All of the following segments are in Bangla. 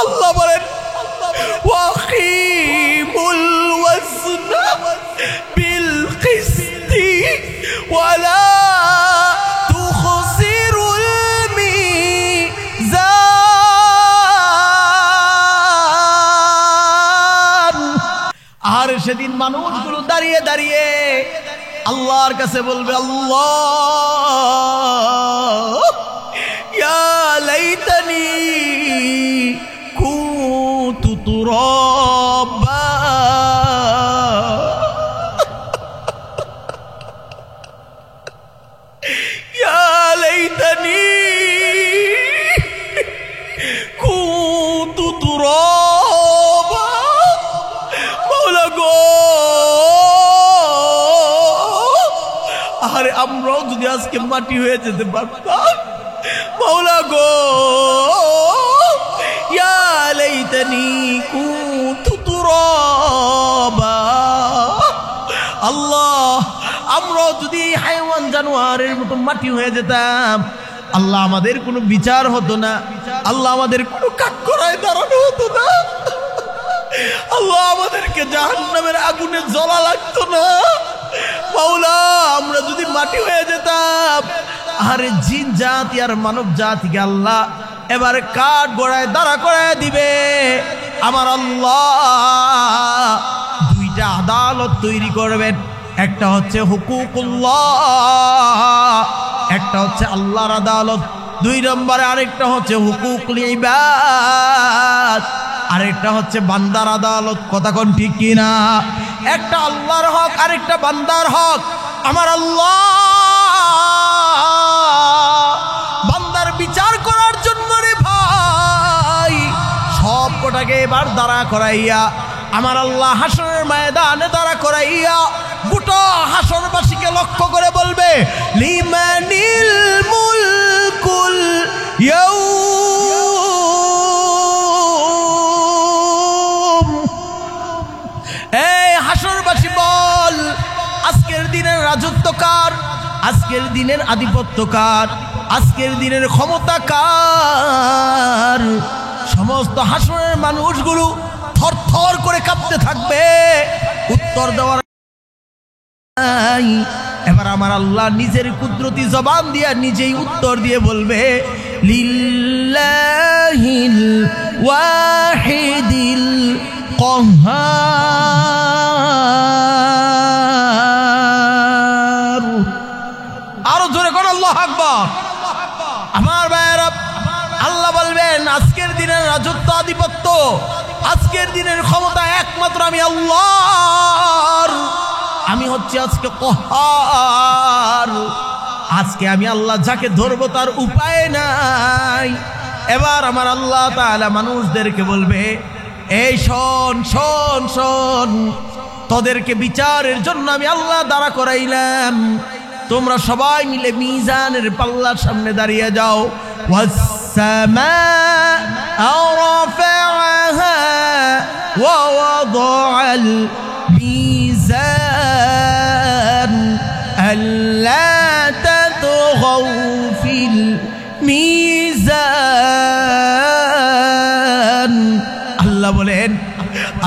আল্লাহ বলেন ওয়াকিমুল ওয়াজনা বিল কিসতি ওয়ালা তুখসিরুল মিজান। আর সেদিন মানুষগুলো দাঁড়িয়ে দাঁড়িয়ে আল্লাহর কাছে বলবে, আল্লাহ ইয়া লাইতানি কুনতু তুরাবা, ইয়া লাইতানি কুনতু তুরাবা। মাওলা গো, আরে আমরাও যদি আজকে মাটি হয়ে যেতে পারতাম। মাওলা গো, ইয়া লাইতানি কুনতু তুরাবা। আল্লাহ, আমরাও যদি হায়াওয়ান জানোয়ারের মতো মাটি হয়ে যেতাম। আল্লাহ, আমাদের কোনো বিচার হতো না। আল্লাহ, আমাদের কোনো কাঠগড়ায় দাঁড়ানো হতো না। আল্লাহ, আমাদেরকে জাহান্নামের আগুনে জ্বলা লাগতো না। মাওলা, আমরা যদি মাটি হয়ে যেতাম। আরে জিন জাতি আর মানব জাতিকে আল্লাহ এবারে কাঠ গড়ায় দাঁড়া করে দিবে। আমার আল্লাহ দুইটা আদালত তৈরি করবেন, একটা হচ্ছে হুকুকুল্লাহ, একটা হচ্ছে আল্লাহর আদালত। দুই নম্বরে আরেকটা হচ্ছে হুকুকুল ইবাদ, আরেকটা হচ্ছে বান্দার আদালত। কথা কোন ঠিক কিনা? একটা আল্লাহর হক, আরেকটা বান্দার হক। আমার আল্লাহ বান্দার বিচার করার জন্য রে ভাই সব কটাকে এবার দাঁড়া করাইয়া আমার আল্লাহ হাসরের ময়দানে দাঁড়া করাইয়া গোটা হাসরবাসীকে লক্ষ্য করে বলবে, লিমানিল মুলকুল ইয়াউম। এই হাসরবাসী বল, আজকের দিনের রাজত্ব কার? আজকের দিনের আধিপত্য কার? আজকের দিনের ক্ষমতা কার? সমস্ত হাসরের মানুষগুলো থরথর করে কাঁপতে থাকবে, উত্তর দেওয়ার। এবার আমার আল্লাহ নিজের কুদরতি জবান দিয়ে নিজেই উত্তর দিয়ে বলবে, লিল্লাহিল ওয়াহিদিল কাহ্হার। আরো জোরে কোন আল্লাহু আকবার। আমার ভাইয়েরা, আল্লাহ বলবেন আজকের দিনের রাজত্ব, আধিপত্য, আজকের দিনের ক্ষমতা একমাত্র আমি আল্লাহর। আমি হচ্ছে আজকে কহার। আজকে আমি আল্লাহ যাকে ধরবো তার উপায় নাই। এবার আমার আল্লাহ তাআলা মানুষদেরকে বলবে, এই শোন শোন শোন, তোদেরকে বিচারের জন্য আমি আল্লাহ দাঁড়া করাইলাম। তোমরা সবাই মিলে মিজানের পাল্লার সামনে দাঁড়িয়ে যাও। ওয়াস-সামাআ রাফা'আহা ওয়া ওয়াদা'আল মিজান আল্লা তাতগাউ ফিল মিজান। আল্লাহ বলেন,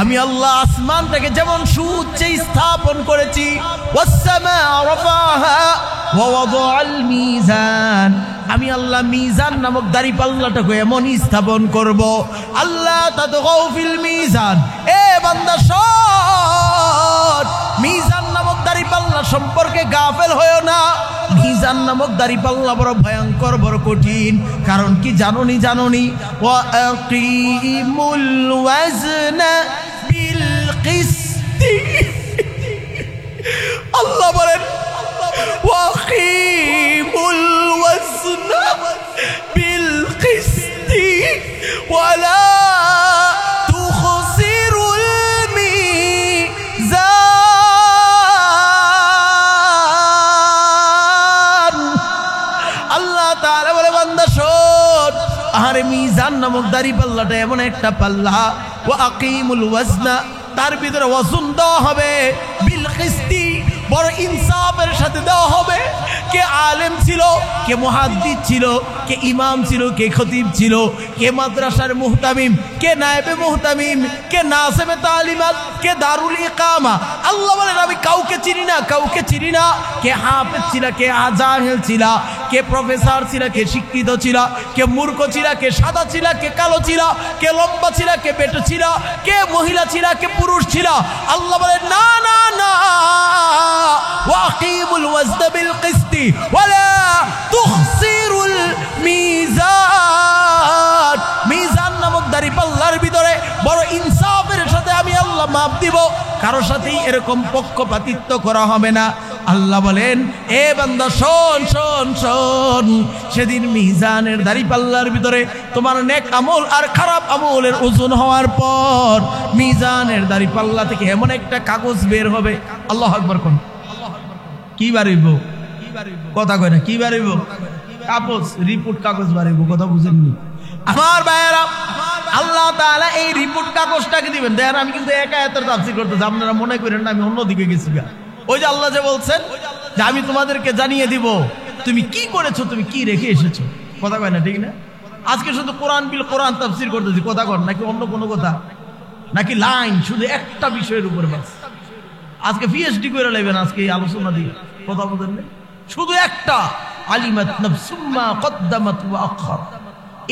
আমি আল্লাহ আসমানটাকে যেমন সুউচ্চে স্থাপন করেছি, ওয়াস-সামাআ রাফা'আহা ওয়া ওয়াদা'আল মিজান, আমি আল্লাহ মিজান নামক দাঁড়িপাল্লাটাকে এমন স্থাপন করব, আল্লাহ তাতগাউ ফিল মিজান। এ বান্দা শোন, মিজান নামক দাঁড়িপাল্লা সম্পর্কে গাফেল হয়ো না। মিজান নামক দাঁড়িপাল্লা বড় ভয়ঙ্কর, বড় কঠিন। কারণ কি জানোনি? জানোনি? ওয়া আকিমুল ওয়াজনা বিল কিসতি। আল্লাহ বলেন ওয়া আকিমুল ওয়াজনা বিল কিসতি ওয়ালা তুখসিরুল মিজান। আল্লাহ তাআলা বলে, বান্দা শোন, আরে মিজান নামক দাঁড়িপাল্লাটা এমন একটা পাল্লা, ওয়া আকিমুল ওয়াজনা, তার ভিতরে ওজন দেওয়া হবে, বিল কিসতি, বড় ইনসাফের সাথে দেওয়া হবে। কে আলেম ছিল, কে মুহাদ্দিস ছিল, কে ইমাম ছিল, কে খতিব ছিল, কে মাদ্রাসার মুহতামিম, কে নায়েবে মুহতামিম, কে নাসিবে তালিমাত, কে দারুল ইকামা। আল্লাহ বলেন আমি কাউকে চিনি না, কাউকে চিনি না। কে হাফেজ ছিল, কে জাহিল ছিল, কে প্রফেসর ছিল, কে শিক্ষিত ছিল, কে মূর্খ ছিল, কে সাদা ছিল, কে কালো ছিল, কে লম্বা ছিল, কে বেটো ছিল, কে মহিলা ছিল, কে পুরুষ ছিল। আল্লাহ বলেন না না না, ওয়াকিমুল ওয়াজনা বিল কিসতি ওয়ালা তুখসিরুল মিজান। মিজান নামক দাঁড়িপাল্লার ভিতরে বড় ইনসাফের সাথে আমি আল্লাহ মাপ দিব, কারোর সাথেই এরকম পক্ষপাতিত্ব করা হবে না। আল্লাহ বলেন এ বান্দা শোন শোন শোন, সেদিন মিজানের দাঁড়িপাল্লার ভিতরে তোমার নেক আমল আর খারাপ আমলের ওজন হওয়ার পর মিজানের দাঁড়িপাল্লা থেকে এমন একটা কাগজ বের হবে। আল্লাহু আকবার কোন কি বাড়িব কথা কয় না, কি বাড়িব? কাগজ, রিপোর্ট কাগজ বাড়িব। কথা বুঝেননি আমার ভাইয়েরা? আল্লাহ তাআলা এই রিপোর্ট কাগজটাকে দিবেন। দেখেন আমি কিন্তু একা এত তাফসীর করতেছি, আপনারা মনে করেন না আমি অন্যদিকে গেছি। ওই যে আল্লাহ যে বলছেন যে আমি তোমাদেরকে জানিয়ে দিব তুমি কি করেছো, তুমি কি রেখে এসেছো। কথা কয় না, ঠিক না? আজকে শুধু কোরআন বিল কোরআন তাফসীর করতেছি, কথা কন নাকি অন্য কোনো কথা, নাকি লাইন শুধু একটা বিষয়ের উপরে বাস। আজকে পিএইচডি করে নেবেন আজকে এই আলোচনা দিয়ে, কথা বলেন না, শুধু একটা আলিমাত নাফসুম মা কদ্দামাত ওয়া আখার।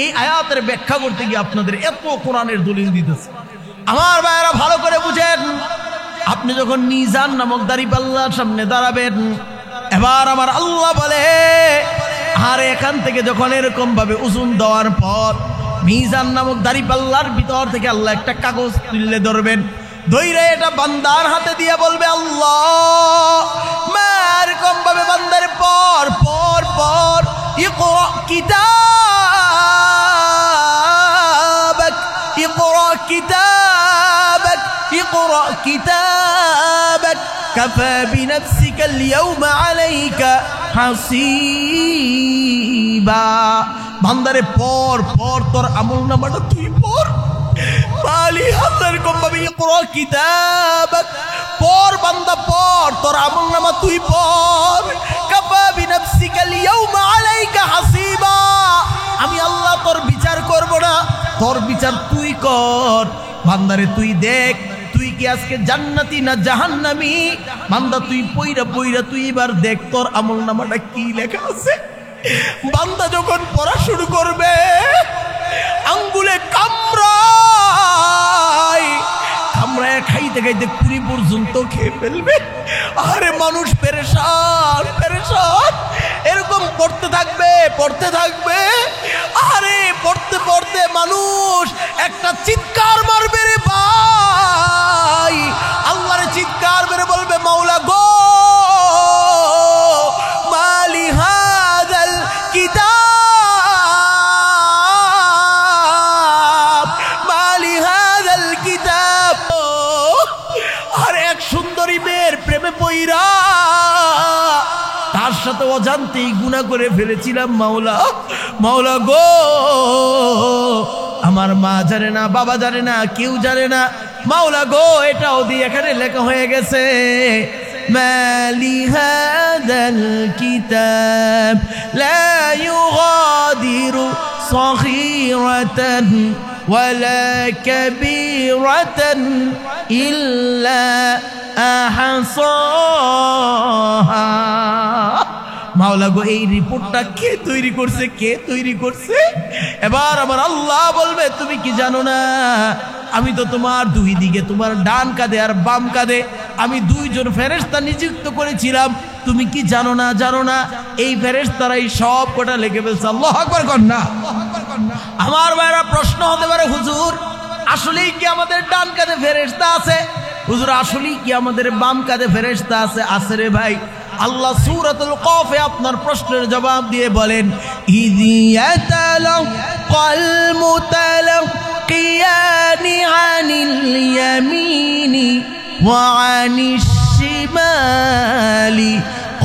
এই আয়াতের ব্যাখ্যা করতে গিয়ে আপনাদের এত কোরআনের দলিল দিতেছে। আমার ভাইয়েরা ভালো করে বুঝেন, আপনি যখন মিজান নামক দাঁড়িপাল্লার সামনে দাঁড়াবেন, এবার আমার আল্লাহ বলে আর এখান থেকে যখন এরকম ভাবে ওজন দেওয়ার পর মিজান নামক দাঁড়িপাল্লার ভিতর থেকে আল্লাহ একটা কাগজ তুলে ধরবেন, ধৈরে এটা বান্দার হাতে দিয়ে বলবে আল্লাহ এরকম ভাবে বান্দার পর পর পর ইকরা কিতাবাক ইকরা কিতাবাক ইকরা কিতাবাক কাফা বিনাফসিকা আল-ইয়াওমা আলাইকা হাসিবা। বান্দারে পর পর তোর আমলনামাটা তুই পড়। মালি হাজার কম ভাবে ইকরা কিতাবাক, পর বান্দা পর, তোর আমলনামা তুই পড়। কাফা বিনাফসিকা আল-ইয়াওমা আলাইকা হাসিবা। আমি আল্লাহ তোর বিচার করব না, তোর বিচার তুই কর। বান্দারে তুই দেখ তুই কি আজকে জান্নাতি না জাহান্নামী। বান্দা তুই পইরা পইরা তুই এবার দেখ তোর আমলনামাটা কি লেখা আছে। বান্দা যখন পড়া শুরু করবে আঙ্গুলে কামড়ায় কামড়ায় খাইতে খাইতে কুড়ি পর্যন্ত খেয়ে ফেলবে। আরে মানুষ পেরেশান পেরেশান, এরকম পড়তে থাকবে পড়তে থাকবে। আরে পড়তে পড়তে মানুষ একটা চিৎকার মারবে রে ভাই, আল্লাহরে চিৎকার মেরে বলবে মাওলা গো মালি হাযাল কিতাব মালি হাযাল কিতাব। আর এক সুন্দরী মেয়ের প্রেমে পইরা তার সাথে অজান্তেই গুনাহ করে ফেলেছিলাম। মাওলা মাওলা গো, আমার মা জানে না, বাবা জানে না, কেউ জানে না। মাওলা গো, এটাও দিয়ে এখানে লেখা হয়ে গেছে মালি হাযাল কিতাব লা ইউগাদিরু সগীরাতান ওয়ালা কাবীরাতান ইল্লা আহসাহা। মাওলা গো, এই রিপোর্টটা কে তৈরি করছে, কে তৈরি করছে? এবার আমার আল্লাহ বলবে তুমি কি জানো না, আমি তো তোমার দুই দিকে, তোমার ডান কাঁধে আর বাম কাঁধে আমি দুইজন ফেরেশতা নিযুক্ত করেছিলাম। তুমি কি জানো না? জানো না এই ফেরেশতারাই সব কটা লিখে ফেলছে। আল্লাহু আকবার কর না। আমার ভাইরা প্রশ্ন হতে পারে হুজুর আসলেই কি আমাদের ডান কাঁধে ফেরেশতা আছে? হুজুর আসলেই কি আমাদের বাম কাঁধে ফেরেশতা আছে? আছে রে ভাই। আল্লাহ সূরাতুল কফে আপনার প্রশ্নের জবাব দিয়ে বলেন ইযাতালাক্কাল মুতালাক্কিয়ানি আনিল ইয়ামিনি ওয়া আনিশ শিমালি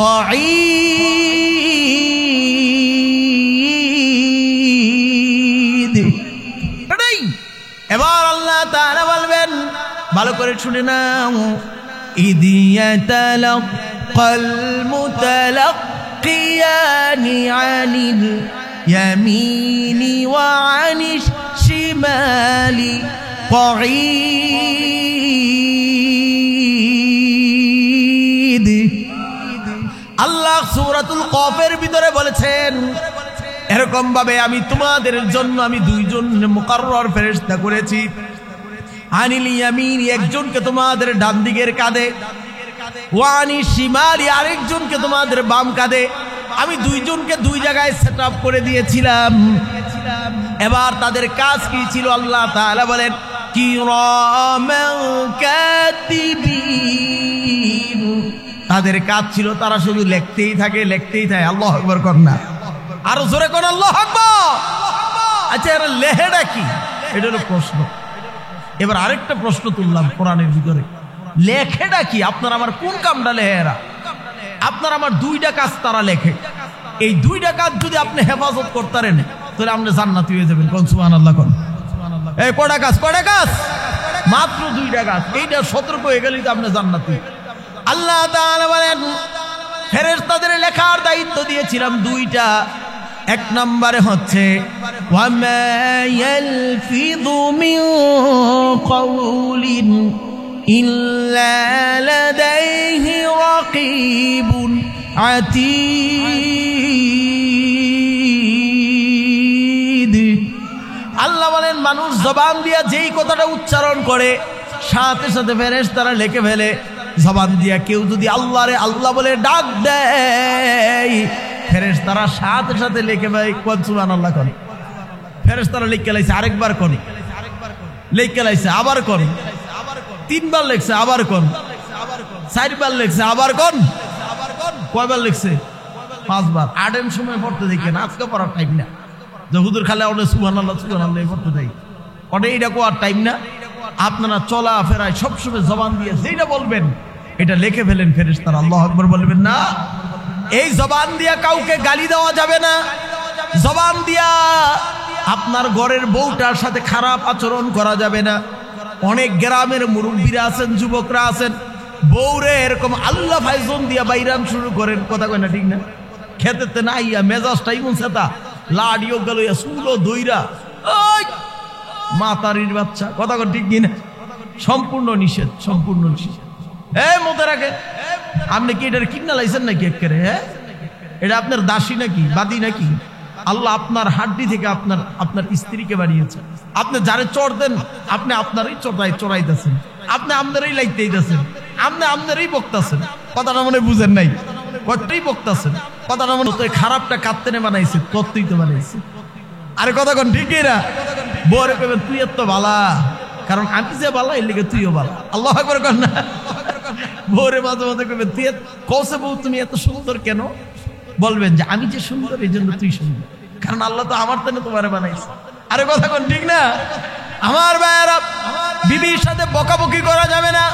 কঈদ। এবার আল্লাহ তাআলা বলবেন, ভালো করে শুনে নাও, ইযাতালাক্কাল কল মুতালাক্কিয়ানি আনিল ইয়ামিনি ওয়া আনিশ শিমালি কঈদ। আল্লাহ সূরাতুল কফের ভিতরে বলেছেন এরকম ভাবে আমি তোমাদের জন্য আমি দুইজন মুকাররর ফেরেশতা করেছি। আনিল ইয়ামিন, একজনকে তোমাদের ডান দিকের কাঁধে, ওয়া আনিশ শিমালি, আরেকজনকে তোমাদের বাম কাঁধে। আমি দুইজনকে দুই জায়গায় সেটআপ করে দিয়েছিলাম। এবার তাদের কাজ কি ছিল আল্লাহ তাআলা বলেন কিরামান কাতিবিন, তাদের কাজ ছিল তারা শুধু লিখতেই থাকে লিখতেই থাকে। আল্লাহু আকবার কর না, আরো জোরে কোন আল্লাহু আকবার। আচ্ছা এরা লেহেটা কি, এটা হলো প্রশ্ন। এবার আরেকটা প্রশ্ন তুললাম কোরআনের ভিতরে, লেখেটা কি? আপনার আমার কোন কামটা লেখে এরা? আপনার আমার দুইটা কাজ তারা লেখে। এই দুইটা কাজ যদি আপনি হেফাজত করতেন তাহলে আপনি জান্নাতি হয়ে যাবেন। কোন সুবহানাল্লাহ কোন। এই কয়টা কাজ? কয়টা কাজ? মাত্র দুইটা কাজ। এইটা সতর্ক হয়ে গেলেই তো আপনি জান্নাতি। আল্লাহ তাআলা বলেন ফেরেশতাদের লেখার দায়িত্ব দিয়েছিলাম দুইটা। এক নম্বরে হচ্ছে ওয়ামা ইয়ালফিযু মিন কাওলিন ইল্লা লাদাইহি রাকীবুন আতীদ। আল্লাহ বলেন মানুষ জবান দিয়া যেই কথাটা উচ্চারণ করে সাথে সাথে ফেরেশতারা লিখে ফেলে। জবান দিয়া কেউ যদি আল্লাহরে আল্লাহ বলে ডাক দেয় ফেরেশতারা সাথে সাথে লিখে ভাই কোন সুবহানাল্লাহ কোন। ফেরেশতারা লিখে লাইছে আরেকবার কোন, লিখে লাইছে আবার কোন, তিনবার লিখছে আবার কোন, চারবার লিখছে আবার কোন, কয়বার লিখছে? পাঁচবার। আডেম সময় পড়তে দেখেন, আজকে পড়ার টাইম না। যে হুজুর খালে অনেক সুবহানাল্লাহ সুবহানাল্লাহ পড়তে দেয়, অনেক এটা কোয়ার টাইম না। আপনারা চলা ফেরায় সবসময় জবান দিয়ে যেটা বলবেন এটা লিখে ফেলেন ফেরেশতারা। আল্লাহু আকবার বলবেন না। এই জবান দিয়া কাউকে গালি দেওয়া যাবে না। জবান দিয়া আপনার ঘরের বউটার সাথে খারাপ আচরণ করা যাবে না। অনেক গ্রামের মুরব্বীরা আছেন, যুবকরা আছেন, বউরে এরকম আল্লাহ ফাইজন দিয়া বাইরাম শুরু করেন। কথা কয় না, ঠিক না? খেতেতে না ইয়া মেজাজটা ইমন সেতা লাড়িও গেল সুলো দইরা ওই মাতারির বাচ্চা। কথা কয় ঠিক কিনা? সম্পূর্ণ নিষেধ, সম্পূর্ণ নিষেধ। মতে রাখে আপনি কি এটার কিনা লাইছেন নাকি? একেবারে এটা আপনার দাসী নাকি, বাদী নাকি? আল্লাহ আপনার হাড্ডি থেকে আপনার স্ত্রীকে বানিয়েছে। আপনি যারে চড় দেন আপনি আপনারই চড়াইতেছেন, আপনি আপনারই লাইতেইতেছেন, আপনি আপনারই বক্তাছেন। কথাটা মনে বুঝেন নাই? কতটাই বক্তাছেন। কথাটা মনে তো খারাপটা কাটতে বানাইছে, তত্ত্বই তো বানাইছে। আরে কথা কন ঠিকই না? বরে কবেন তুই এত বালা, কারণ আমি যে বালা এর লিগে তুইও বালা। আল্লাহু আকবার কর না। বরে মাঝে মাঝে কবেন তুই কৌশে বউ তুমি এত সুন্দর কেন? বলবেন যে আমি যে সুন্দর এই জন্য তুই সুন্দর, কারণ আল্লাহ তো আমার জন্য তোমারে বানাইছে। আরে কথা কোন ঠিক না? আমার ভাইয়েরা, বিবির সাথে বকাবকি করা যাবে না,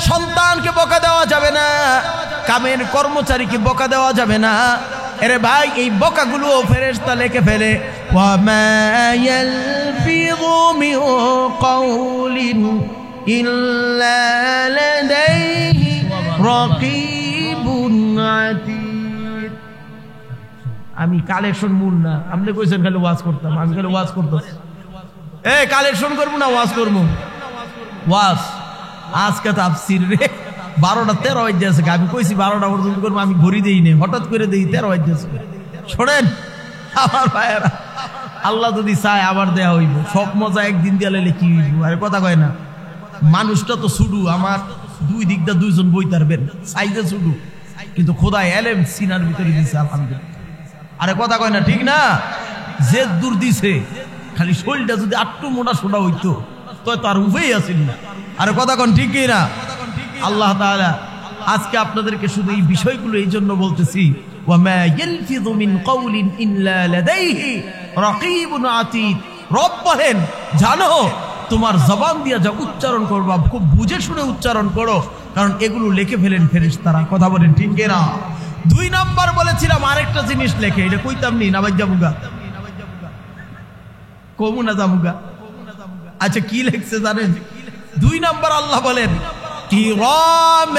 সন্তানকে বকা দেওয়া যাবে না, কামের কর্মচারীকে বকা দেওয়া যাবে না। এরে ভাই এই বকাগুলো ফেরেশতা লিখে ফেলে। ওয়ামা ইয়ালফিযু মিন কাওলিন ইল্লা লাদাইহি রাকীবুন আতীদ। আমি কালেকশন মূল না, আপনি কইছেন খালি ওয়াজ করতাম, আমি খালি ওয়াজ করতাম। কালেকশন করবো না ওয়াজ করবো? ওয়াজ আজকে তাফসীর রে 12টা 13 বাজে আছে। আমি কইছি 12টা পর্যন্ত করবো, আমি ঘড়ি দেই নে, হঠাৎ করে দেই 13 বাজে আছে। শোনেন আমার ভাইয়েরা, আল্লাহ যদি চায় আবার দেয়া হইব। সব মজা একদিন দিয়ে লাইলে কি হইব? আরে কথা কয় না, মানুষটা তো শুধু আমার দুই দিকটা দুইজন বই তারবেন, সাইজে শুধু, কিন্তু খোদায় এলেম সিনার ভিতরে দিছে আলহামদুলিল্লাহ। আরে কথা কয় না, ঠিক না? যে দূর দিছে, খালি শরীরটা যদি আটটু মোটা সোটা হইতো তো তার উভয়ই আসেন না। আরে কথা কন ঠিক না? আল্লাহ তাআলা আজকে আপনাদেরকে শুধু এই বিষয়গুলো এই জন্য বলতেছি, ওয়ামা ইয়ালফিযু মিন কাওলিন ইল্লা লাদাইহি রাকীবুন আতীদ। রব বলেন জানো তোমার জবান দিয়া যা উচ্চারণ করবা খুব বুঝে শুনে উচ্চারণ করো, কারণ এগুলো লিখে ফেলেন ফেরেশতারা। কথা বলেন ঠিক না? 2 নাম্বার বলেছিলাম আরেকটা জিনিস লেখে, এটা কইতাম নি না বাইজামুগা কমুনা জামুগা। আচ্ছা কি লিখছে জানেন? 2 নাম্বার আল্লাহ বলেন কিরামান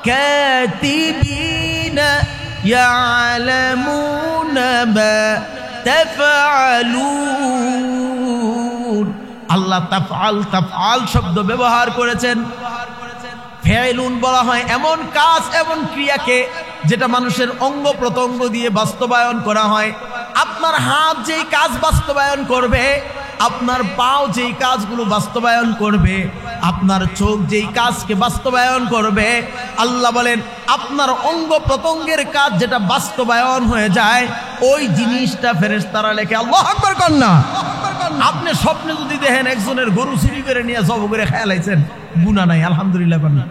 كاتبين يعلمون ما تفعلون আল্লাহ তাফআল শব্দ ব্যবহার করেছেন। ফাইলুন বলা হয় এমন কাজ এমন ক্রিয়াকে যেটা মানুষের অঙ্গ প্রত্যঙ্গ দিয়ে বাস্তবায়ন করা হয়। আপনার হাত যেই কাজ বাস্তবায়ন করবে, আপনার পাও যেই কাজগুলো বাস্তবায়ন করবে, আপনার চোখ যেই কাজকে বাস্তবায়ন করবে, আল্লাহ বলেন আপনার অঙ্গ প্রত্যঙ্গের কাজ যেটা বাস্তবায়ন হয়ে যায় ওই জিনিসটা ফেরেশতারা লেখে। আল্লাহু আকবার কর না। আপনি স্বপ্নে যদি দেখেন একজনের গরু চুরি করে নিয়ে জব করে খেয়ালাইছেন, গুনাহ নাই, আলহামদুলিল্লাহ কর না।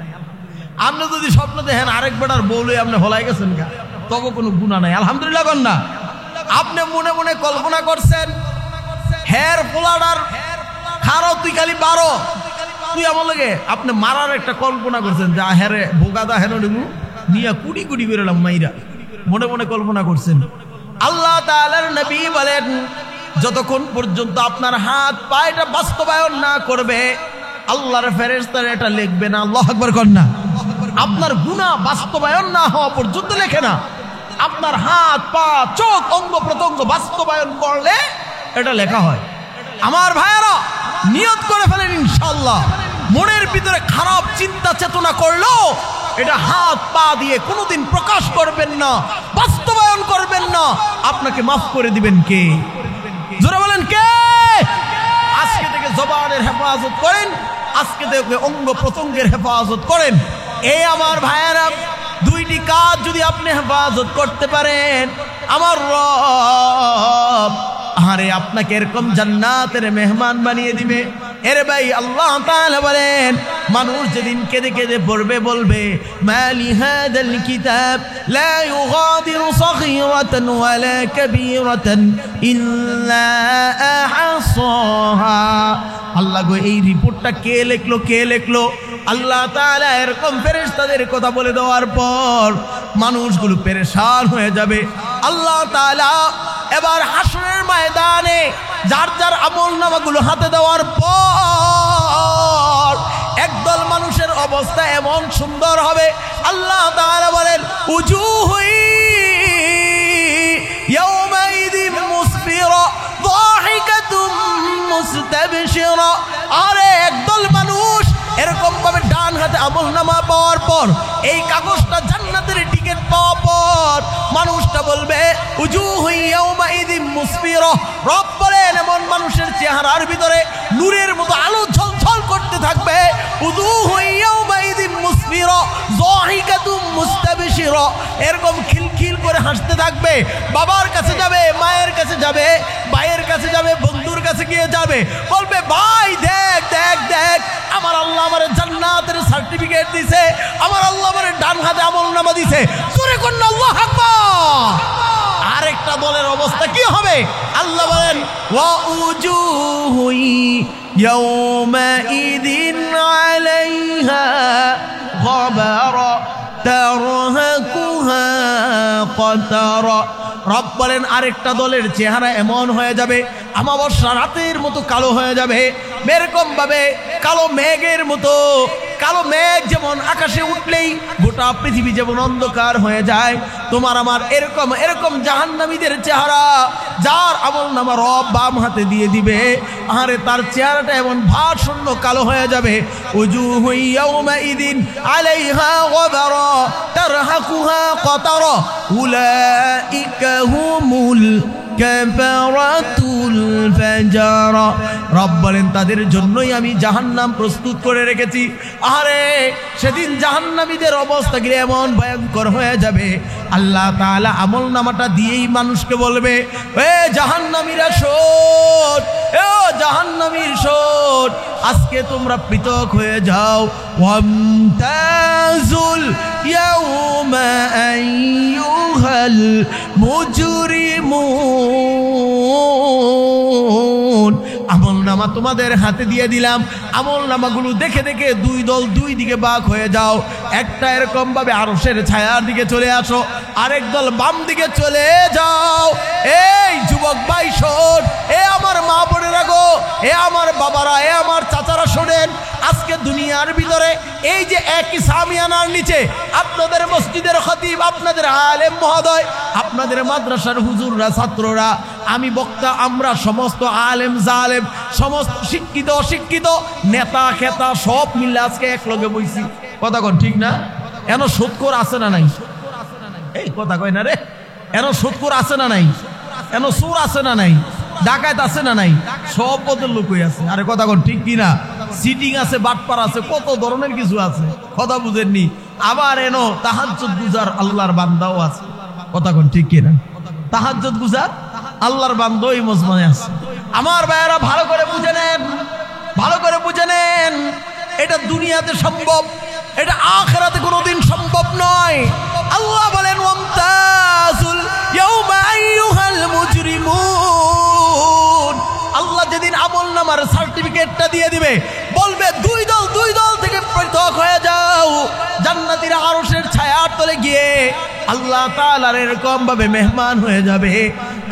আপনি যদি স্বপ্ন দেখেন আরেক বেটার বউলে আপনি হলাই গেছেন গা, তবে কোনো গুনাহ নাই, আলহামদুলিল্লাহ কর না। আপনি মনে মনে কল্পনা করছেন হের পোলাডার খারো তুই খালি বারো, তুই আমার লাগে আপনি মারার একটা কল্পনা করছেন যে হেরে ভোগাদা হেন নিয়ে কুড়ি কুড়ি বেরোলাম মাইরা, মনে মনে কল্পনা করছেন। আল্লাহ তাআলার নবী বলেন যতক্ষণ পর্যন্ত আপনার হাত পা এটা বাস্তবায়ন না করবে আল্লাহর ফেরেশতারা এটা লিখবে না। আল্লাহু আকবার কর না। আপনার গুনাহ বাস্তবায়ন না হওয়া পর্যন্ত লেখে না। আপনার হাত পা চোখ অঙ্গ প্রত্যঙ্গ বাস্তবায়ন করলে এটা লেখা হয়। আমার ভাইয়েরা নিয়ত করে ফেলেন ইনশাআল্লাহ, মনের ভিতরে খারাপ চিন্তা চেতনা করলো এটা হাত পা দিয়ে কোনোদিন প্রকাশ করবেন না, বাস্তবায়ন করবেন না। আপনাকে মাফ করে দিবেন কে? জোরে বলেন কে? আজকে থেকে জবানের হেফাজত করেন, আজকে থেকে অঙ্গ প্রত্যঙ্গের হেফাজত করেন। এই আমার ভাইয়েরা দুইটি কাজ যদি আপনি হেফাজত করতে পারেন, আমার রব আরে আপনাকে এরকম জান্নাতের মেহমান বানিয়ে দিবে। এরে ভাই আল্লাহ তাআলা বলেন মানুষ যেদিন কেঁদে কেঁদে পড়বে বলবে মালি হাদাল কিতাব লা ইউগাদিরু সগীরাতান ওয়ালা কাবীরাতান ইল্লা আহসাহা। আল্লাহ গো এই রিপোর্টটা কে লিখলো, কে লিখলো? আল্লাহ তাআলা এরকম ফেরেশতাদের কথা বলে দেওয়ার পর মানুষগুলো পেরেশান হয়ে যাবে। আল্লাহ তাআলা এবার হাসরের ময়দানে যার যার আমলনামাগুলো হাতে দেওয়ার পর একদল মানুষের অবস্থা এমন সুন্দর হবে, আল্লাহ তাআলা বলেন উজুহু ইয়াওমাইযিন মুসফিরা যাহিকাতুম মুস্তাবশিরা। আরে একদল মানুষ এরকম ভাবে ডান হাতে আমলনামা পাওয়ার পর এই কাগজটা জান্নাতের টিকিট পাওয়ার পর মানুষটা বলবে উজুহু ইয়াওমাইযিন মুসফিরা। রব বলেন এমন মানুষের চেহারার ভিতরে নূরের মতো আলো ঝলঝল করতে থাকবে। উজুহু ইয়াওমাইযিন মুসফিরা যাহিকাতুম মুস্তাবশিরা, এরকম খিলখিল করে হাসতে থাকবে। বাবার কাছে যাবে, মায়ের কাছে যাবে, ভাইয়ের কাছে যাবে, বন্ধুর কাছে গিয়ে যাবে, বলবে ভাই দেখ দেখ দেখ আমার আল্লাহ আমার জান্নাতের সার্টিফিকেট দিছে, আমার আল্লাহ আমার ডান হাতে আমলনামা দিছে। জোরে কোন আল্লাহু আকবার। আরেকটা দলের অবস্থা কি হবে? আল্লাহ বলেন ওয়া উজুহু ইয়াওমাইযিন আলাইহা গাবারা তারহাকুহা কতারা। রব বলেন আরেকটা দলের চেহারা এমন হয়ে যাবে আমাবস্যা রাতের মতো কালো হয়ে যাবে, এরকম ভাবে কালো মেঘের মতো। কালো মেঘ যেমন আকাশে উঠলেই গোটা পৃথিবী যেমন অন্ধকার হয়ে যায়, তোমার আমার এরকম এরকম জাহান্নামীদের চেহারা যার আমলনামা রব বাম হাতে দিয়ে দিবে, আরে তার চেহারাটা এমন ভারশূন্য কালো হয়ে যাবে। উজুহু ইয়াওমাইযিন আলাইহা গাবারা তারহাকুহা কতারা উলাইকা হুমুল কাফারাতুল ফাজারা। রব বলেন তাদের জন্যই আমি জাহান্নাম প্রস্তুত করে রেখেছি। আরে সেদিন জাহান্নামীদের অবস্থা গিয়ে এমন ভয়ঙ্কর হয়ে যাবে, আল্লাহ তাআলা আমলনামাটা দিয়েই মানুষকে বলবে এ জাহান্নামীরা শোন, এ জাহান্নামীর শোন, আজকে তোমরা পৃথক হয়ে যাও। ওয়ামতাজুল ইয়াউমা আইয়ুহাল মুজরিমুন। আমলনামা তোমাদের হাতে দিয়ে দিলাম, আমলনামাগুলো দেখে দেখে দুই দল দুই দিকে ভাগ হয়ে যাও। একটা এরকম ভাবে আরশের ছায়ার দিকে চলে আসো, আরেক দল বাম দিকে চলে যাও। এই যুবক ভাই শোন, এ আমার মা বোনেরা গো, এ আমার বাবারা, এ আমার চাচারা শোনেন, আজকে দুনিয়ার ভিতরে এই যে একই সামিয়ানার নিচে আপনাদের মসজিদের খতিব, আপনাদের আলেম মহোদয়, আপনাদের মাদ্রাসার হুজুররা, ছাত্ররা, আমি বক্তা, আমরা সমস্ত আলেম জালেম, সমস্ত শিক্ষিত অশিক্ষিত, নেতা খেতা সব মিলে আজকে এক লগে বইছি। কথা কোন ঠিক না? এন সুদখোর আছে না নাই? এই কথা কয় না রে। এন সুদখোর আছে না নাই? এন সুর আছে না নাই? ডাকাত আছে না নাই? সব পদের লোকই আছে। আরে কথা কোন ঠিক কিনা? সিটিং আছে, বাটপার আছে, কত ধরনের কিছু আছে। কথা বুঝেননি? আবার এন তাহাজ্জুদ গুজার আল্লাহর বান্দাও আছে। কথা কোন ঠিক কিনা? তাহাজ্জুদ গুজার আল্লাহর বান্দা এই মজমানে আছে। আমার ভাইয়েরা ভালো করে বুঝে নেন, ভালো করে বুঝে নেন, এটা দুনিয়াতে সম্ভব, এটা আখিরাতে কোনোদিন সম্ভব নয়। আল্লাহ বলেন ওয়ামতাজুল ইয়াউমা আইয়ুহাল মুজরিমুন। আল্লাহ যেদিন আমলনামার সার্টিফিকেটটা দিয়ে দিবে, বলবে দুই দল থেকে পৃথক হয়ে যাও, জান্নাতীরা আরশের ছায়ার তলে গিয়ে আল্লাহ তাআলার এরকম ভাবে মেহমান হয়ে যাবে।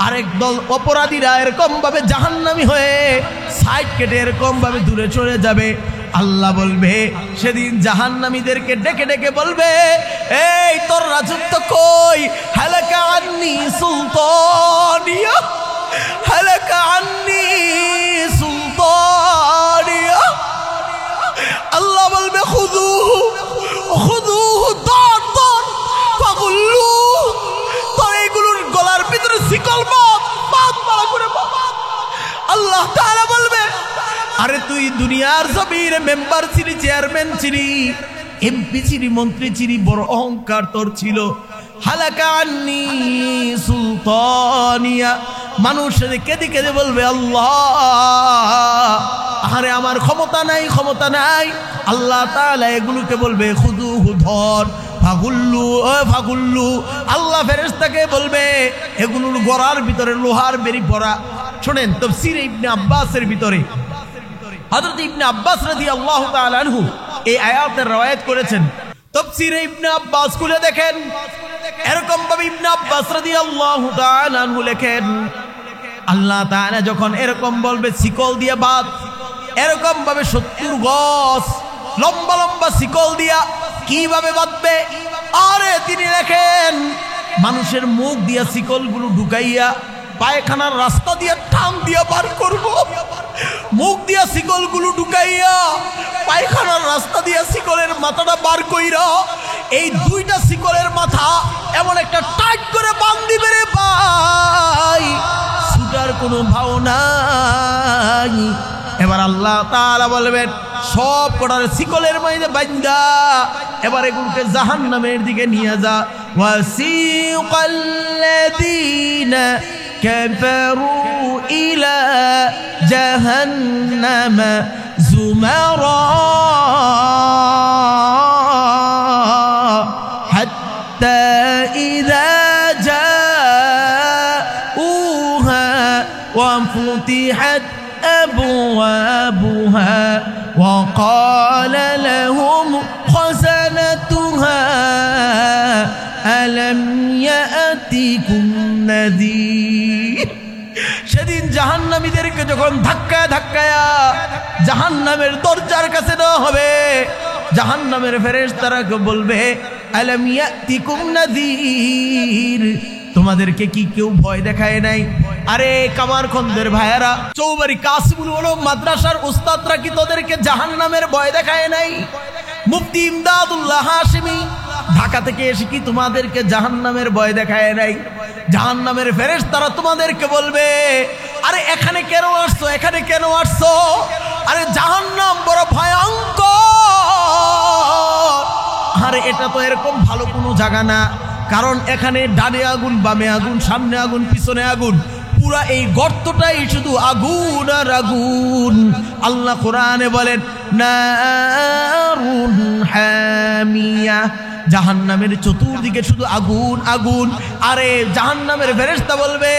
আরেক দল অপরাধীরা এরকম ভাবে জাহান্নামী হয়ে সাইড কেটে এরকম ভাবে দূরে চলে যাবে। আল্লাহ বলবে সেদিন জাহান্নামীদেরকে ডেকে ডেকে বলবে, এই তোর রাজত্ব কই? হালাকা আন্নি সুলতানিয়া, হালাকা আন্নি সুলতানিয়া। আল্লাহ বলবে খুযুহু খুযুহু, দর দর ফাগুল্লু, তোর এইগুলোর গলার ভিতরে শিকল বাঁধ বাড়া করে বাঁধ। আল্লাহ তাআলা বলবে, আরে তুই দুনিয়ার জমিনে মেম্বার ছিলি, চেয়ারম্যান ছিলি, এমপি ছিলি, মন্ত্রী ছিলি, বড় অহংকার তোর ছিল। হালাকা আন্নি সুলতানিয়া। মানুষ কেঁদে কেঁদে বলবে আল্লাহ, আরে আমার ক্ষমতা নাই, ক্ষমতা নাই। আল্লাহ তাআলা এগুলোকে বলবে খুযুহু, ধর, ফাগুল্লু, ও ফাগুল্লু। আল্লাহ ফেরেশতাকে বলবে এগুলোর গড়ার ভিতরে লোহার বেরি পড়া। শোনেন তাফসীর ইবনে আব্বাসের ভিতরে হযরত ইবনে আব্বাস রাদিয়াল্লাহু তাআলা আনহু এই আয়াতের রওয়ায়াত করেছেন। তাফসীরে ইবনে আব্বাস খুলে দেখেন, এরকম ভাবে ইবনে আব্বাস রাদিয়াল্লাহু তাআলা আনহু লেখেন, আল্লাহ তাআলা যখন এরকম বলবে শিকল দিয়ে বাঁধ, এরকম ভাবে 70 গজ লম্বা লম্বা শিকল দিয়া কিভাবে বাঁধবে? আরে তিনি লেখেন মানুষের মুখ দিয়া শিকলগুলো ঢুকাইয়া পায়খানার রাস্তা দিয়া টান দিয়া বার করব। মুখ দিয়া শিকলগুলো ঢুকাইয়া পায়খানার রাস্তা দিয়া শিকলের মাথাটা বার কইরা এই দুইটা শিকলের মাথা এমন একটা টাইট করে বাঁধিবে রে ভাই, ছুটার কোনো ভাও নাই। এবার আল্লাহ তাআলা বলবেন সব কটার শিকলের মধ্যে বাঁধা এবার এগুলোকে জাহান্নামের দিকে নিয়ে যা। ওয়াসিকাল্লাযীনা কাফারু ইলা জাহান্নাম যুমারা হাত্তা ইযা জাউহা ওয়া ফুতিহাত أبوابها وقال لهم خزنتها ألم يأتكم نذير। সেদিন জাহান্নামীদেরকে যখন ধাক্কায় ধাক্কায়া জাহান্নামের দরজার কাছে দেওয়া হবে, জাহান্নামের ফেরেশতারা বলবে আলাম ইয়াতিকুম নাযীর, তোমাদেরকে কি কেউ ভয় দেখায় নাই? আরে কামারখন্দের ভাইয়েরা, চৌবাড়ি কাসিমুল উলুম মাদ্রাসার উস্তাদরা কি তোদেরকে জাহান্নামের ভয় দেখায় নাই? মুফতি ইমদাদুল্লাহ হাশিমি ঢাকা থেকে এসে কি তোমাদেরকে জাহান্নামের ভয় দেখায় নাই? জাহান্নামের ফেরেশতারা তোমাদেরকে বলবে আরে এখানে কেন আসছো, এখানে কেন আসছো? আরে জাহান্নাম বড় ভয়ঙ্কর। আরে এটা তো এরকম ভালো কোনো জায়গা না, কারণ এখানে ডানে আগুন, বামে আগুন, সামনে আগুন, পিছনে আগুন, পুরা এই গর্তটাই শুধু আগুন আর আগুন। আল্লাহ কোরআনে বলেন নারুন হামিয়া, জাহান্নামের চতুর্দিকে শুধু আগুন আগুন। আরে জাহান্নামের ফেরেশতা বলবে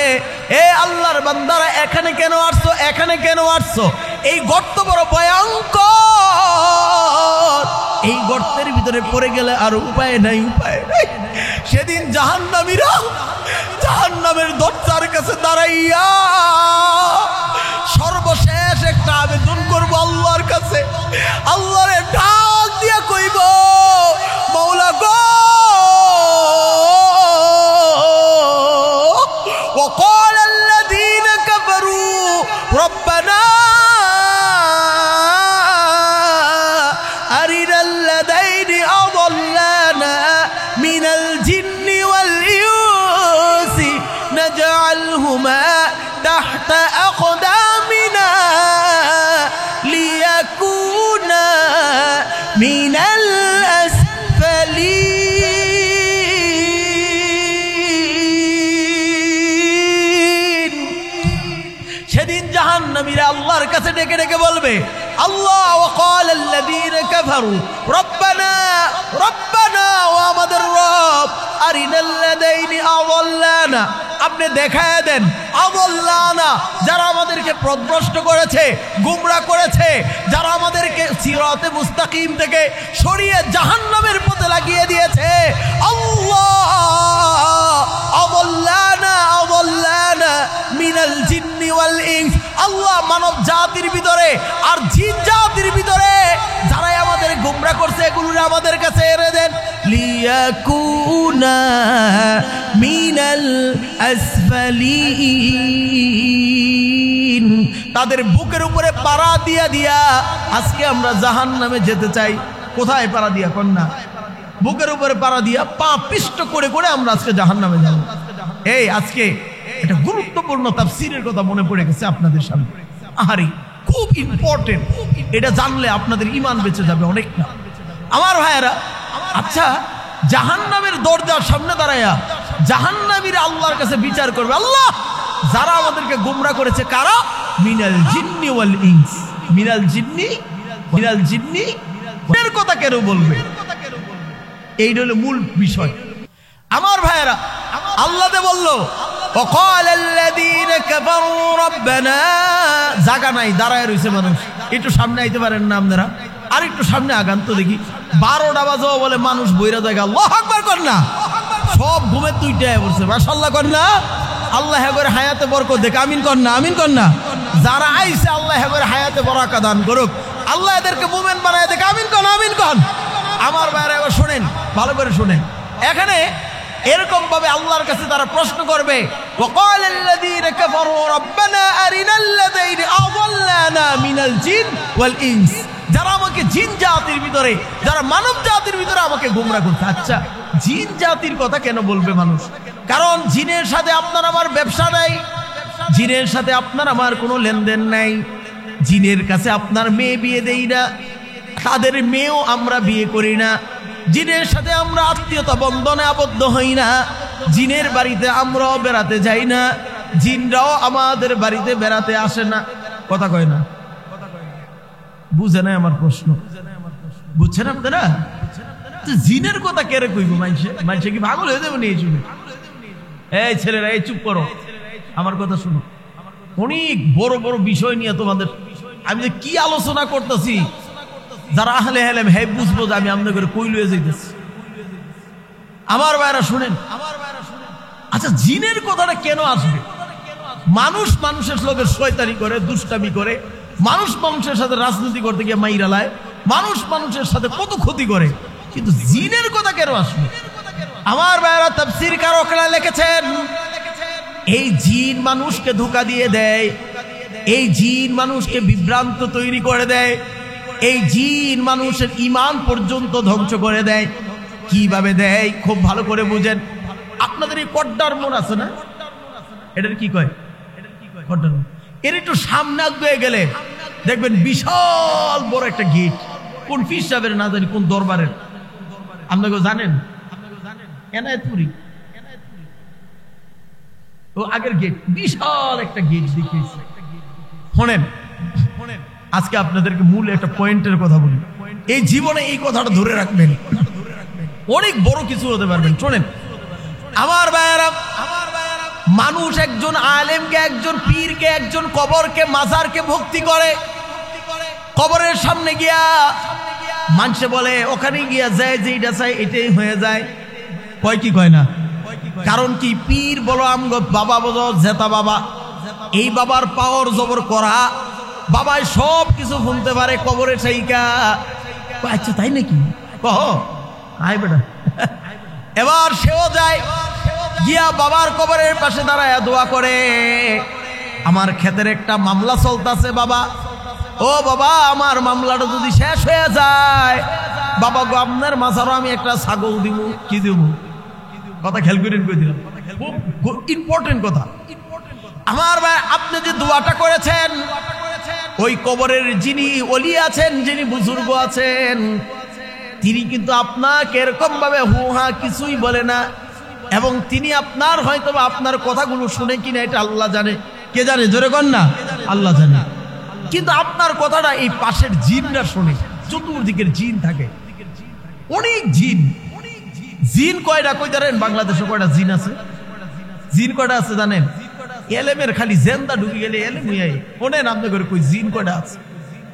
এ আল্লাহর বান্দারা এখানে কেন আসছো, এখানে কেন আসছো? এই গর্ত বড় ভয়ঙ্কর, এই গর্তের ভিতরে পড়ে গেলে আর উপায় নাই, উপায় নাই। সেদিন জাহান্নামীরা জাহান্নামের দরজার কাছে দাঁড়াইয়া সর্বশেষ একটা আবেদন করবো আল্লাহর কাছে, আল্লাহ তাহতা আকদামিনা লিয়াকুনা মিনাল আসফালিন। সেদিন জাহান্নামীরা আল্লাহর কাছে ডেকে ডেকে বলবে, আল্লাহ ওয়াকাল আল্লাযীনা কাফারু রব্বানা রব্বানা, ও আমাদের রব, আরিনাল্লাযীনা আযাল্লানা, আপনি দেখায় দেন, আযাল্লানা, যারা আমাদেরকে পথভ্রষ্ট করেছে, গুমরাহ করেছে, যারা আমাদেরকে সিরাতে মুস্তাকিম থেকে সরিয়ে জাহান্নামের পথে লাগিয়ে দিয়েছে, আল্লাহ আযাল্লানা আযাল্লানা মিনাল জিন্নি ওয়াল ইনস, আল্লাহ মানব জাতির ভিতরে আর জিন জাতির ভিতরে যারাই আমাদের গুমরাহ করছে এগুলো আমাদের কাছে এনে দেন, লিয়াকুনা মিনাল আসফালিন, তাদের বুকের উপরে পাড়া দিয়া দিয়া আজকে আমরা জাহান্নামে যেতে চাই। কোথায় পাড়া দিয়া? কন্যা বুকের উপরে পাড়া দিয়া পা পিষ্ট করে করে আমরা আজকে জাহান্নামে যাব। এই আজকে এটা গুরুত্বপূর্ণ তাফসীরের কথা মনে পড়ে গেছে আপনাদের সামনে। আহারি খুব ইম্পর্টেন্ট, এটা জানলে আপনাদের ঈমান বেঁচে যাবে অনেকটা। আমার ভাইয়েরা, আচ্ছা জাহান্নামের দরজার সামনে দাঁড়ায়া জাহান্নামীরা আল্লাহর কাছে বিচার করবে, আল্লাহ যারা আমাদেরকে গুমরাহ করেছে কারা? মিনাল জিন্নি ওয়াল ইনস, মিনাল জিন্নি এর কথা কেন বলবে? এই হলো মূল বিষয়। আমার ভাইয়েরা, আল্লাহ বলল وقال الذين كفروا ربنا, জায়গা নাই, দাঁড়ায় রয়েছে মানুষ। একটু সামনে আইতে পারেন না আপনারা? আর একটু সামনে আগান তো দেখি। 12টা বাজও বলে মানুষ বইরা জায়গা। আল্লাহু আকবার কর না, সব ঘুমে তুইটায় পড়ছে। মাশাআল্লাহ কর না, আল্লাহ করে হায়াতে বরকত দেখ। আমিন কর না, আমিন কর না। যারা আইছে আল্লাহ করে হায়াতে বরকত দান করুক, আল্লাহ এদেরকে মুমিন বানায় দেখ। আমিন কর, আমিন কর। আমার ভাইরা এবার শুনেন, ভালো করে শুনেন। এখানে এরকম ভাবে আল্লাহর কাছে তারা প্রশ্ন করবে, ওয়াকাল আল্লাযীনা কাফারু রব্বানা আরিনাল্লাযীনা আযাল্লানা মিনাল জিন ওয়াল ইনস, যারা আমাকে জিন জাতির ভিতরে, যারা মানব জাতির ভিতরে আমাকে গুমরাহ করছে। আচ্ছা জিন জাতির কথা কেন বলবে মানুষ? কারণ জিনের সাথে আপনার আমার ব্যবসা নাই, জিনের সাথে আপনার আমার কোনো লেনদেন নাই, জিনের কাছে আপনার মেয়ে বিয়ে দেই না, তাদের মেয়েও আমরা বিয়ে করি না, জিনের সাথে আমরা আত্মীয়তা বন্ধনে আবদ্ধ হই না, জিনের বাড়িতে আমরাও বেড়াতে যাই না, জিনরাও আমাদের বাড়িতে বেড়াতে আসে না। কথা কয় না? বুঝে নাই আমার প্রশ্ন? বুঝছেন আপনারা? জিনের কথা কেড়ে কইব মানুষে? মানুষে কি পাগল হয়ে যাবে? নিয়ে চুপে, এই ছেলেরা এই চুপ করো, আমার কথা শুনো। অনেক বড় বড় বিষয় নিয়ে তোমাদের আমি যে কি আলোচনা করতেছি, যারা আহলে ইলম হে বুঝবো যে আমি আপনাদের কই লয়ে যাইতেছি। আমার ভাইরা শুনেন, আচ্ছা জিনের কথাটা কেন আসবে? মানুষ মানুষের লোকের শয়তানি করে, দুষ্টামি করে, মানুষ মানুষের সাথে রাজনীতি করতে গিয়ে মাইরা লায়, মানুষ মানুষের সাথে কত ক্ষতি করে, কিন্তু জিনের কথা কেন আসবে? আমার ভাইরা তাফসীর কারকরা লিখেছেন, এই জিন মানুষকে ধোঁকা দিয়ে দেয়, এই জিন মানুষকে বিভ্রান্ত তৈরি করে দেয়, এই জিন মানুষের ঈমান পর্যন্ত ধ্বংস করে দেয়। কিভাবে দেয় খুব ভালো করে বুঝেন। আপনাদের এই কড্ডার মোড় আছে না, এটার কি কয়? কড্ডার মোড়। এর একটু সামনে আগে গেলে দেখবেন বিশাল বড় একটা গেট। কোন পীর সাহেবের না জানি কোন দরবারের, আপনাকে জানেন? এনায়েতপুরি ও আগের গেট, বিশাল একটা গেট দেখিয়েছে। শোনেন, আজকে আপনাদেরকে মূল একটা পয়েন্টের কথা বলি। এই জীবনে এই কথাটা ধরে রাখবেন, অনেক বড় কিছু হতে পারবেন। শোনেন আমার ভাইয়েরা, মানুষ একজন আলেমকে, একজন পীরকে, একজন কবরকে, মাজারকে ভক্তি করে। কবরের সামনে গিয়া মানুষে বলে ওখানে গিয়া যায় যেটা চাই এটাই হয়ে যায়। কয় কি কয় না? কারণ কি, পীর বলো আমগো বাবা বলো জেতা বাবা, এই বাবার পাওয়ার জবর করা, বাবাই সব কিছু শুনতে পারে কবরে চাইকা। আচ্ছা তাই নাকি? কহ আয় বেটা। এবার সেও যায়, গিয়া বাবার কবরের পাশে দাঁড়ায় দোয়া করে, আমার ক্ষেতের একটা মামলা চলতেছে বাবা, ও বাবা আমার মামলাটা যদি শেষ হয়ে যায়, বাবা গো আপনার মাঝারও আমি একটা ছাগল দিব। কি দিব? কথা খেয়াল করেন, কই দিলাম, খুব ইম্পর্টেন্ট কথা। আমার ভাই, আপনি যে দোয়াটা করেছেন, ওই কবরের যিনি ওলি আছেন, যিনি বুজুর্গ আছেন, তিনি কিন্তু আপনাকে এরকম ভাবে হুহা কিছুই বলে না, এবং তিনি আপনার হয়তো আপনার কথাগুলো শুনে কিনা এটা আল্লাহ জানে। কে জানে? জোরে কর না, আল্লাহ জানে। কিন্তু আপনার কথাটা এই পাশের জিনরা শুনে। চতুর্দিকের জিন থাকে, অনেক জিন। জিন কয়টা কই জানেন? বাংলাদেশে কয়টা জিন আছে? জিন কয়টা আছে জানেন? এলেমের খালি জেন্দা ঢুকে গেলে এলেম হইয়াই ওনে নাম করে কই জিন কয়টা আছে,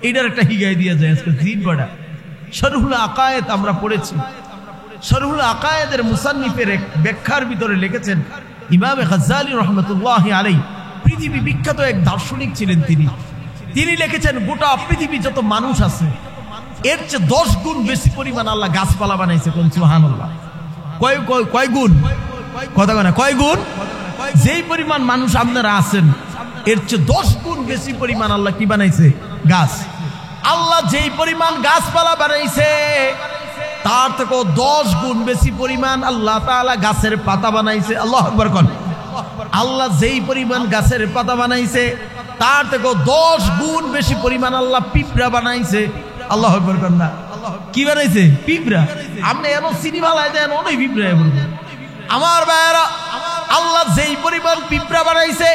এইটার একটা হিগাই দিয়ে যায় আজকে। জিন কয়টা? শরহুল আকায়েদ আমরা পড়েছি। শরহুল আকায়েদের মুসান্নিফের এক ব্যাখ্যার ভিতরে লিখেছেন ইমাম গাজ্জালী রাহমাতুল্লাহি আলাইহি, পৃথিবী বিখ্যাত এক দার্শনিক ছিলেন তিনি লিখেছেন গোটা পৃথিবী যত মানুষ আছে এর চেয়ে 10 গুণ বেশি পরিমাণ আল্লাহ গাছপালা বানাইছে। কোন সুবহানাল্লাহ। কয় গুণ? কথা কয় না, কয় গুণ? যেই পরিমাণ মানুষ আপনারা আছেন এর চেয়ে 10 গুণ বেশি পরিমাণ আল্লাহ কি বানাইছে? গাছ। আল্লাহ যেই পরিমাণ গাছপালা বানাইছে তার থেকে 10 গুণ বেশি পরিমাণ আল্লাহ তাআলা গাছের পাতা বানাইছে। আল্লাহু আকবার কোন। আল্লাহ যেই পরিমাণ গাছের পাতা বানাইছে তার থেকে 10 গুণ বেশি পরিমাণ আল্লাহ পিঁপড়া বানাইছে। আল্লাহু আকবার কোন না। কি বানাইছে? পিঁপড়া। আপনি এমন সিনেমালায় দেন অনেক পিঁপড়া। আমার ভাইয়েরা, আল্লাহ যেই পরিমাণ পিঁপড়া বানাইছে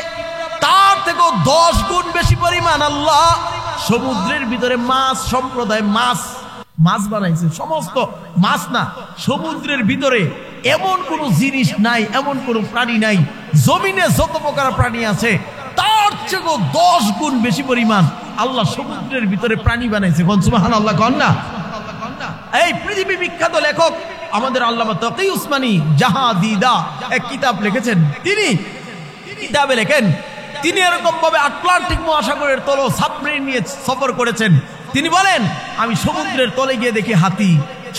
তার থেকে 10 গুণ বেশি পরিমাণ আল্লাহ সমুদ্রের ভিতরে মাছ সম্প্রদায় মাছ বানাইছে। সমস্ত মাছ না, সমুদ্রের ভিতরে এমন কোন জিনিস নাই, এমন কোন প্রাণী নাই, জমিনে যত প্রকার প্রাণী আছে তার থেকে 10 গুণ বেশি পরিমাণ আল্লাহ সমুদ্রের ভিতরে প্রাণী বানাইছে। কোন সুবহানাল্লাহ কোন না। এই পৃথিবী বিখ্যাত লেখক আমাদের আল্লামা তাকি উসমানী জাহাদিদা এক কিতাব লিখেছেন। তিনি কিতাবে লেখেন তিনি এরকম ভাবে আটলান্টিক মহাসাগরের তল সাবমেরিন নিয়ে সফর করেছেন। তিনি বলেন, আমি সমুদ্রের তলে গিয়ে দেখি হাতি,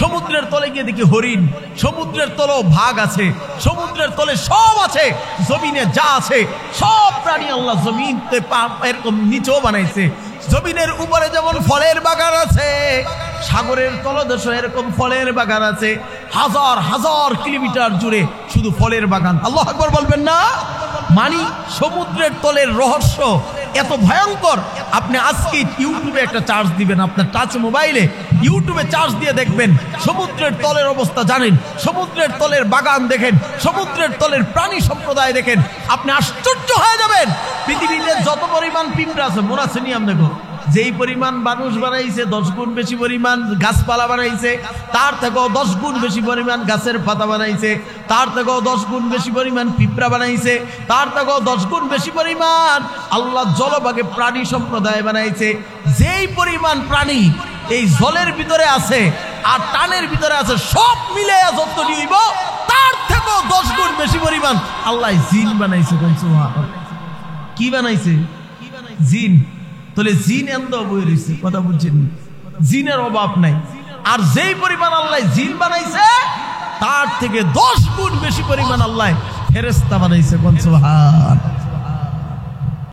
সমুদ্রের তলে গিয়ে দেখি হরিণ, সমুদ্রের তলেও ভাগ আছে, সমুদ্রের তলে সব আছে, জমিনে যা আছে সব প্রাণী আল্লাহ জমিনতে এরকম নিচেও বানাইছে। জমিনের উপরে যেমন ফলের বাগান আছে, সাগরের তলদেশে এরকম ফলের বাগান আছে। হাজার হাজার কিলোমিটার জুড়ে শুধু ফলের বাগান। আল্লাহু আকবার বলবেন না? মানি সমুদ্রের তলের রহস্য এত ভয়ঙ্কর। আপনি আজকে ইউটিউবে একটা চার্জ দিবেন, আপনার টাচ মোবাইলে ইউটিউবে চার্জ দিয়ে দেখবেন, সমুদ্রের তলের অবস্থা জানেন, সমুদ্রের তলের বাগান দেখেন, সমুদ্রের তলের প্রাণী সম্প্রদায় দেখেন, আপনি আশ্চর্য হয়ে যাবেন। পৃথিবীতে যত পরিমাণ পিঁপড়া আছে মনে আছে নি আপনাকে? যেই পরিমাণ মানুষ বানাইছে 10 গুণ বেশি পরিমাণ গাছপালা বানাইছে, তার থেকেও 10 গুণ বেশি পরিমাণ গাছের পাতা বানাইছে, তার থেকেও 10 গুণ বেশি পরিমাণ পিঁপড়া বানাইছে, তার থেকেও 10 গুণ বেশি পরিমাণ আল্লাহ জলভাগে প্রাণী সম্প্রদায় বানাইছে। যেই পরিমাণ প্রাণী এই জলের ভিতরে আছে আর টানের ভিতরে আছে সব মিলে যত নিব তার থেকেও 10 গুণ বেশি পরিমাণ আল্লাহ জিন বানাইছে। কোন সুবহানাল্লাহ। কি বানাইছে? জিন। তাহলে জিন এন্দ বই রয়েছে, কথা বুঝছেন? জিনের অভাব নাই। আর যেই পরিমাণ আল্লাহ জিন বানাইছে তার থেকে 10 গুণ বেশি পরিমাণ আল্লাহ ফেরেশতা বানাইছে। কোন সুবহানাল্লাহ।